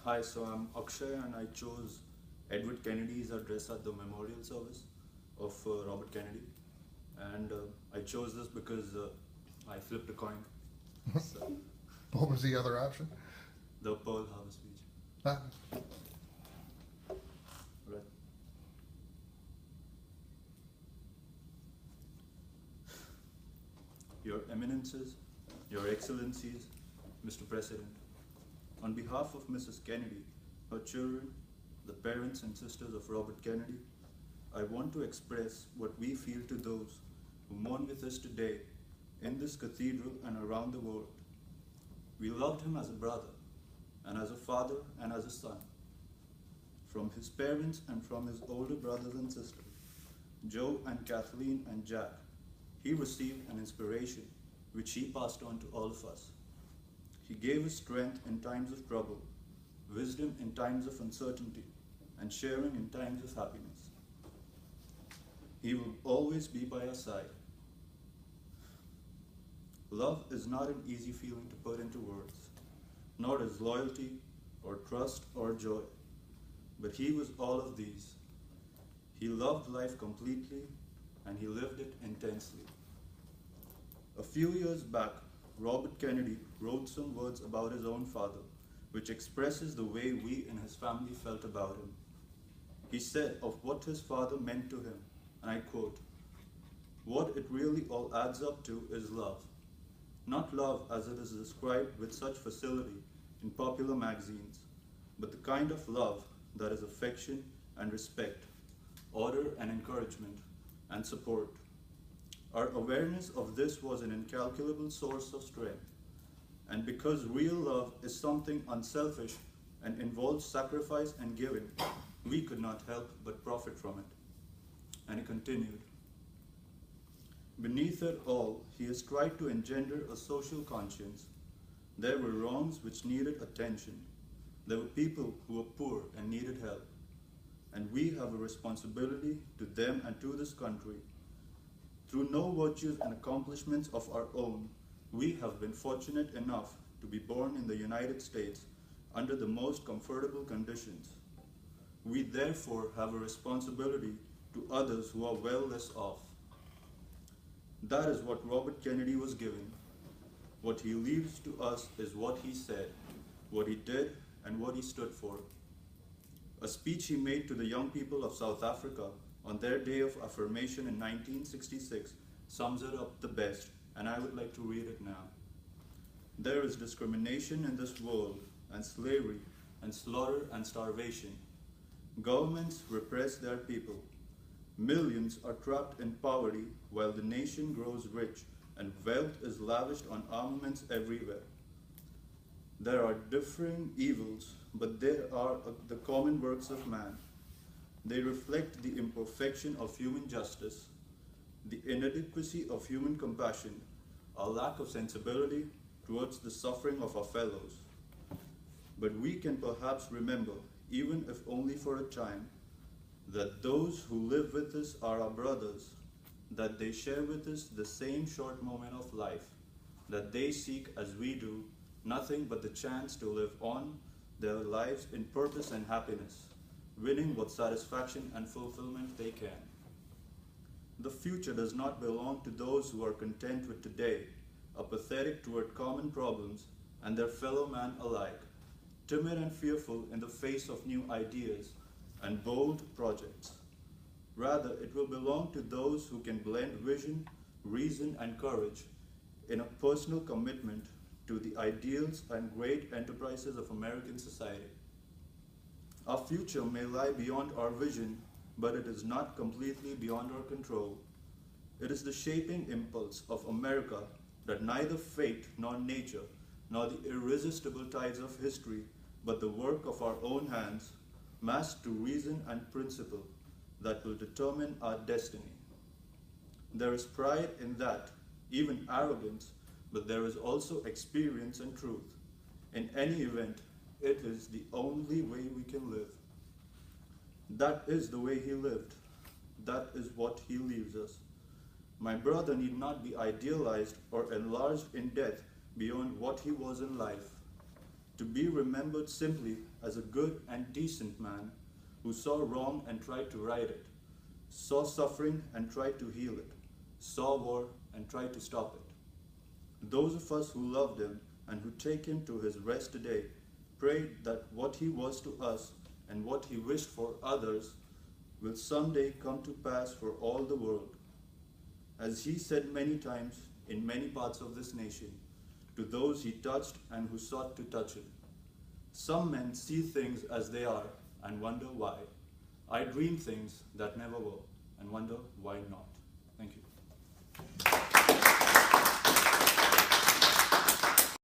Hi, so I'm Akshay and I chose Edward Kennedy's address at the memorial service of Robert Kennedy. And I chose this because I flipped a coin. So, What was the other option? the Pearl Harbor speech. Ah, Right. Your Eminences, Your Excellencies, Mr. President, on behalf of Mrs. Kennedy, her children, the parents and sisters of Robert Kennedy, I want to express what we feel to those who mourn with us today in this cathedral and around the world. We loved him as a brother, and as a father, and as a son. From his parents and from his older brothers and sisters, Joe and Kathleen and Jack, he received an inspiration which he passed on to all of us. He gave us strength in times of trouble, wisdom in times of uncertainty, and sharing in times of happiness. He will always be by our side. Love is not an easy feeling to put into words, nor is loyalty or trust or joy. But he was all of these. He loved life completely and he lived it intensely. A few years back, Robert Kennedy wrote some words about his own father, which expresses the way we in his family felt about him. He said of what his father meant to him, and I quote, "What it really all adds up to is love. Not love as it is described with such facility in popular magazines, but the kind of love that is affection and respect, order and encouragement, and support. Our awareness of this was an incalculable source of strength. And because real love is something unselfish and involves sacrifice and giving, we could not help but profit from it." And he continued, "Beneath it all, he has tried to engender a social conscience. There were wrongs which needed attention. There were people who were poor and needed help. And we have a responsibility to them and to this country. Through no virtues and accomplishments of our own, we have been fortunate enough to be born in the United States under the most comfortable conditions. We therefore have a responsibility to others who are well less off." That is what Robert Kennedy was given. What he leaves to us is what he said, what he did, and what he stood for. A speech he made to the young people of South Africa on their day of affirmation in 1966 sums it up the best, and I would like to read it now. "There is discrimination in this world, and slavery, and slaughter, and starvation. Governments repress their people. Millions are trapped in poverty while the nation grows rich, and wealth is lavished on armaments everywhere. There are differing evils, but they are the common works of man. They reflect the imperfection of human justice, the inadequacy of human compassion, our lack of sensibility towards the suffering of our fellows. But we can perhaps remember, even if only for a time, that those who live with us are our brothers, that they share with us the same short moment of life, that they seek, as we do, nothing but the chance to live on their lives in purpose and happiness, winning what satisfaction and fulfillment they can. The future does not belong to those who are content with today, apathetic toward common problems and their fellow man alike, timid and fearful in the face of new ideas and bold projects. Rather, it will belong to those who can blend vision, reason, and courage in a personal commitment to the ideals and great enterprises of American society. Our future may lie beyond our vision, but it is not completely beyond our control. It is the shaping impulse of America that neither fate nor nature, nor the irresistible tides of history, but the work of our own hands, massed to reason and principle, that will determine our destiny. There is pride in that, even arrogance, but there is also experience and truth. In any event, it is the only way we can live. That is the way he lived. That is what he leaves us. My brother need not be idealized or enlarged in death beyond what he was in life. to be remembered simply as a good and decent man who saw wrong and tried to right it, saw suffering and tried to heal it, saw war and tried to stop it. Those of us who loved him and who take him to his rest today pray that what he was to us and what he wished for others will someday come to pass for all the world. As he said many times in many parts of this nation, to those he touched and who sought to touch him. Some men see things as they are and wonder why. I dream things that never were and wonder why not.